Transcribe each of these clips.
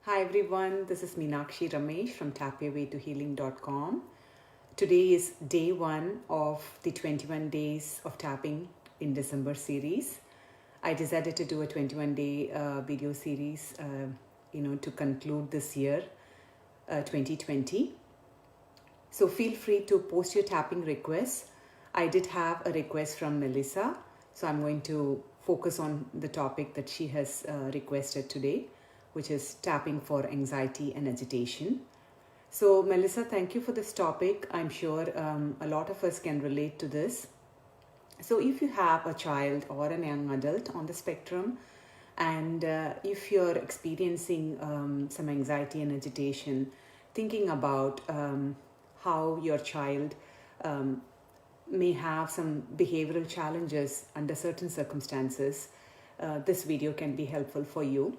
Hi everyone, this is Meenakshi Ramesh from tapyawaytohealing.com. Today is day 1 of the 21 days of tapping in December series. I decided to do a 21-day video series, to conclude this year, 2020. So feel free to post your tapping requests. I did have a request from Melissa, so I'm going to focus on the topic that she has requested today, which is tapping for anxiety and agitation. So Melissa, thank you for this topic. I'm sure a lot of us can relate to this. So if you have a child or a young adult on the spectrum, and if you're experiencing some anxiety and agitation, thinking about how your child may have some behavioral challenges under certain circumstances, this video can be helpful for you.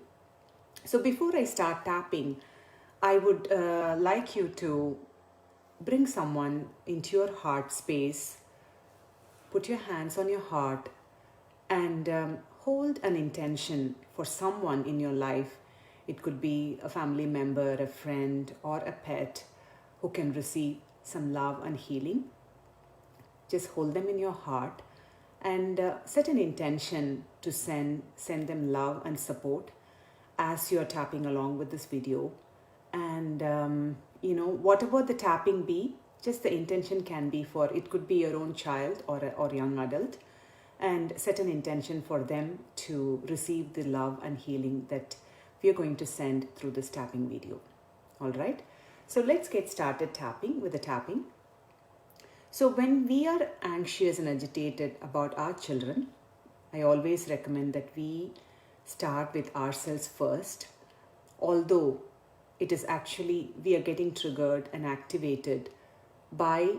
So before I start tapping, I would like you to bring someone into your heart space, put your hands on your heart, and hold an intention for someone in your life. It could be a family member, a friend, or a pet who can receive some love and healing. Just hold them in your heart and set an intention to send them love and support as you're tapping along with this video. And whatever the tapping be, just the intention can be for, it could be your own child or young adult, and set an intention for them to receive the love and healing that we are going to send through this tapping video. All right, so let's get started tapping with the tapping. So when we are anxious and agitated about our children, I always recommend that we start with ourselves first, although it is actually we are getting triggered and activated by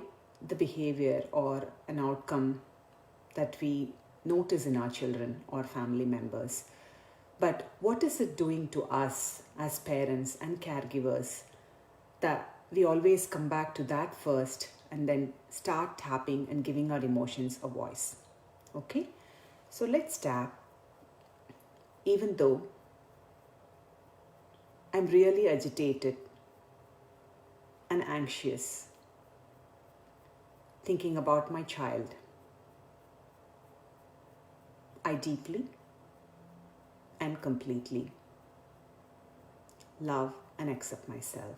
the behavior or an outcome that we notice in our children or family members. But what is it doing to us as parents and caregivers that we always come back to that first and then start tapping and giving our emotions a voice? Okay, so let's tap. Even though I'm really agitated and anxious, thinking about my child, I deeply and completely love and accept myself.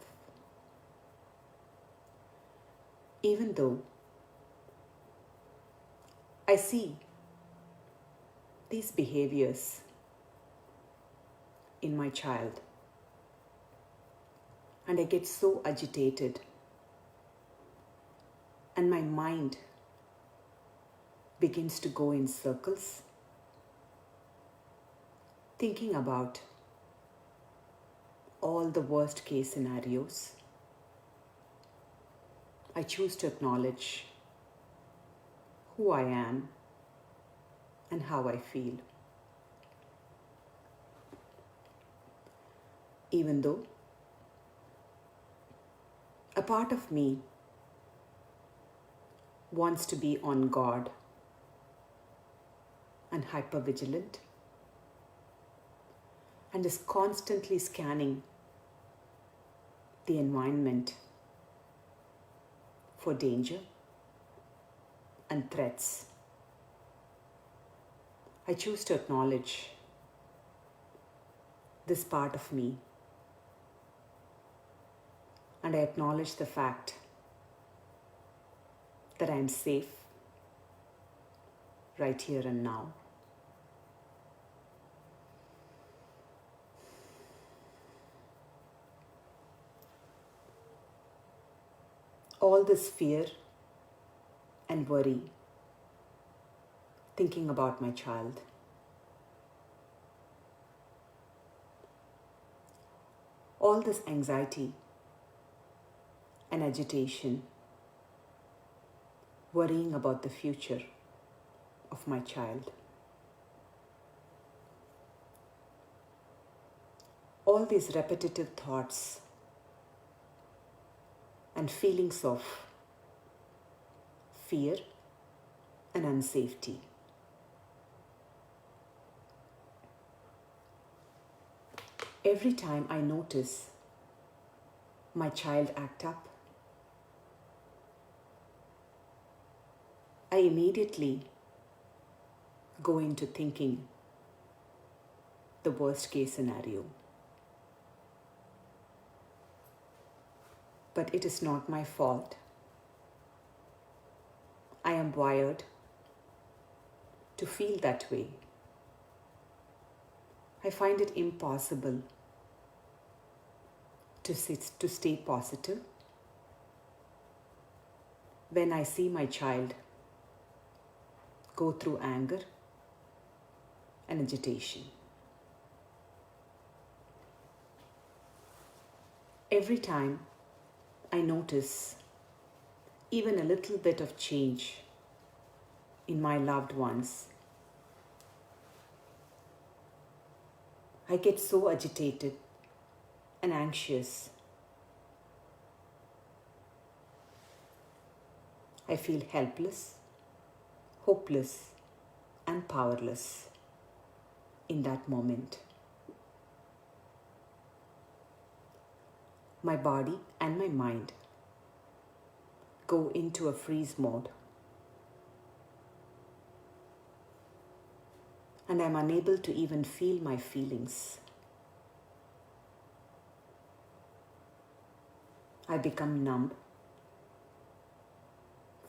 Even though I see these behaviors in my child, and I get so agitated, and my mind begins to go in circles, thinking about all the worst case scenarios. I choose to acknowledge who I am and how I feel. Even though a part of me wants to be on guard and hypervigilant and is constantly scanning the environment for danger and threats, I choose to acknowledge this part of me, and I acknowledge the fact that I am safe right here and now. All this fear and worry, thinking about my child, all this anxiety and agitation, worrying about the future of my child, all these repetitive thoughts and feelings of fear and unsafety. Every time I notice my child act up, I immediately go into thinking the worst case scenario. But it is not my fault. I am wired to feel that way. I find it impossible to stay positive when I see my child go through anger and agitation. Every time I notice even a little bit of change in my loved ones, I get so agitated and anxious. I feel helpless, hopeless, and powerless in that moment. My body and my mind go into a freeze mode, and I'm unable to even feel my feelings. I become numb,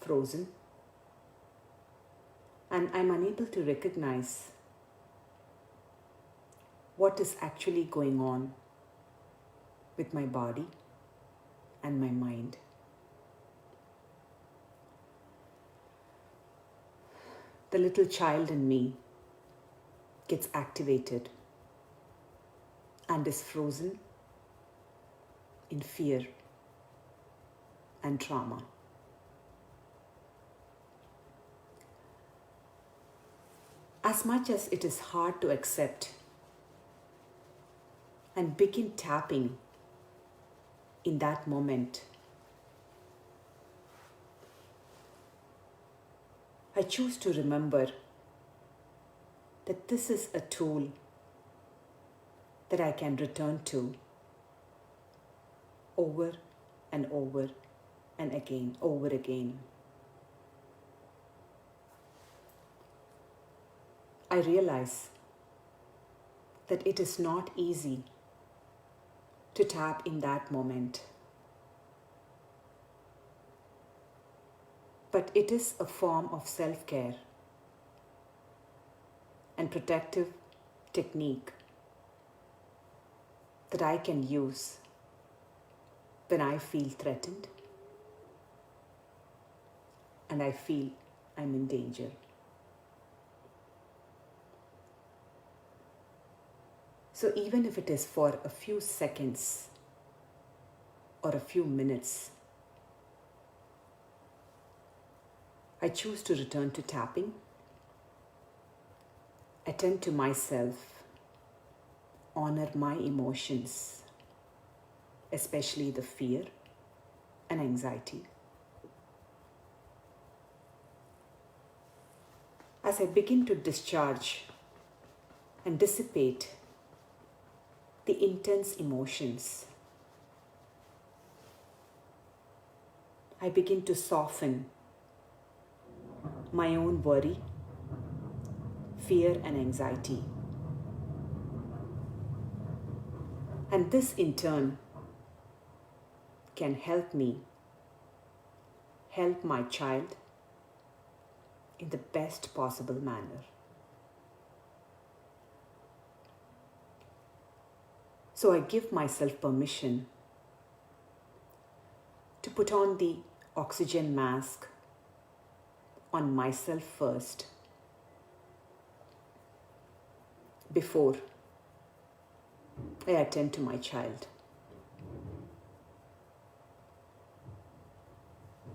frozen, and I'm unable to recognize what is actually going on with my body and my mind. The little child in me gets activated and is frozen in fear and trauma. As much as it is hard to accept and begin tapping in that moment, I choose to remember that this is a tool that I can return to over and over and again, over again. I realize that it is not easy to tap in that moment, but it is a form of self-care and protective technique that I can use when I feel threatened and I feel I'm in danger. So even if it is for a few seconds or a few minutes, I choose to return to tapping, attend to myself, honor my emotions, especially the fear and anxiety. As I begin to discharge and dissipate the intense emotions, I begin to soften my own worry, fear, and anxiety. And this in turn can help me help my child in the best possible manner. So I give myself permission to put on the oxygen mask on myself first before I attend to my child.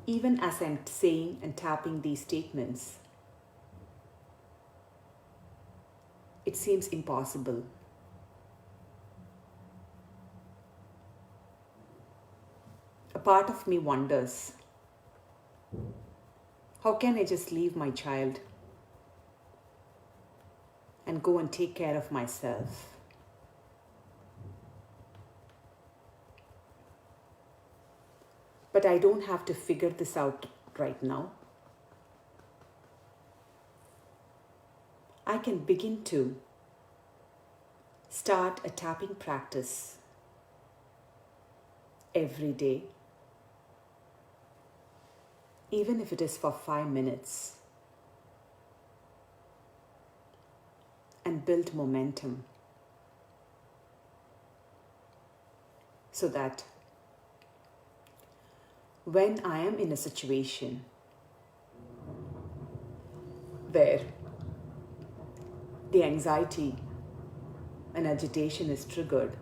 Even as I'm saying and tapping these statements, it seems impossible. A part of me wonders, how can I just leave my child and go and take care of myself? But I don't have to figure this out right now. I can begin to start a tapping practice every day, even if it is for 5 minutes, and build momentum so that when I am in a situation where the anxiety and agitation is triggered,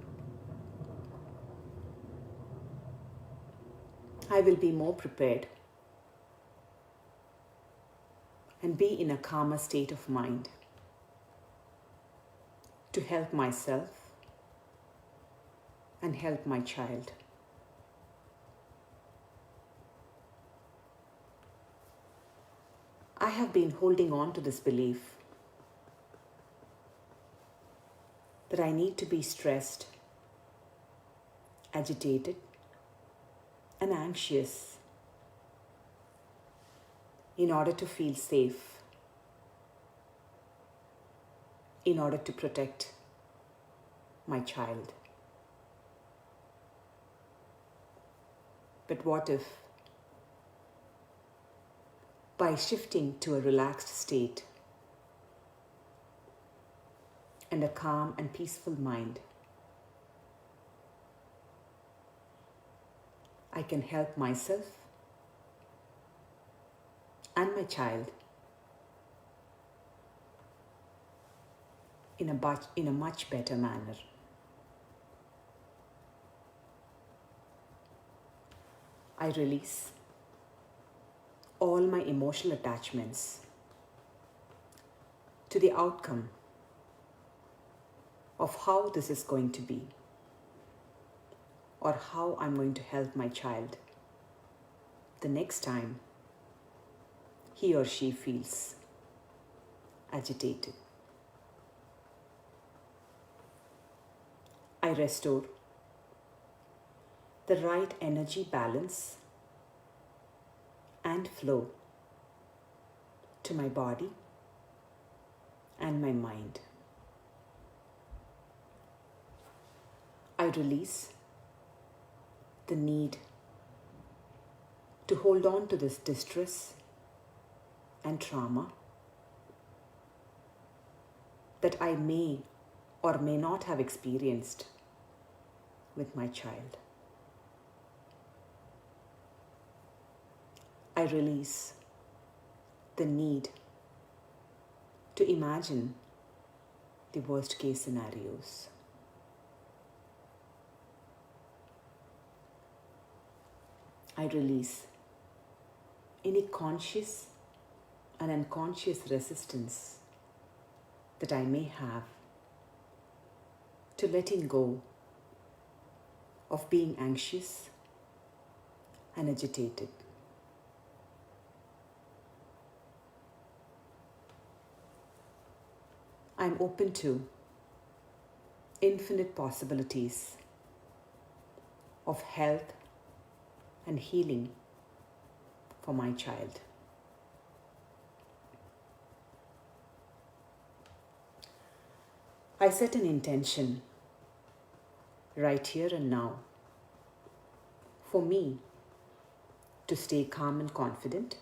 I will be more prepared and be in a calmer state of mind to help myself and help my child. I have been holding on to this belief that I need to be stressed, agitated, and anxious in order to feel safe, in order to protect my child. But what if, by shifting to a relaxed state and a calm and peaceful mind, I can help myself and my child in a much better manner. I release all my emotional attachments to the outcome of how this is going to be, or how I'm going to help my child the next time he or she feels agitated. I restore the right energy balance and flow to my body and my mind. I release the need to hold on to this distress and trauma that I may or may not have experienced with my child. I release the need to imagine the worst case scenarios. I release any conscious and unconscious resistance that I may have to letting go of being anxious and agitated. I'm open to infinite possibilities of health and healing for my child. I set an intention right here and now for me to stay calm and confident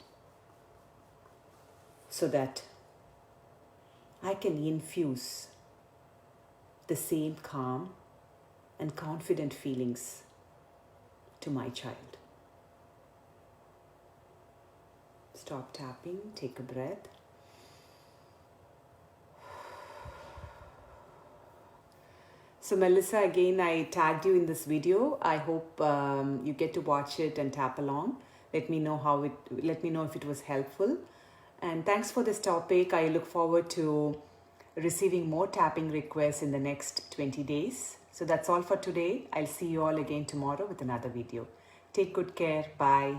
so that I can infuse the same calm and confident feelings to my child. Stop tapping, take a breath. So Melissa, again, I tagged you in this video. I hope you get to watch it and tap along. Let me know if it was helpful. And thanks for this topic. I look forward to receiving more tapping requests in the next 20 days. So that's all for today. I'll see you all again tomorrow with another video. Take good care. Bye.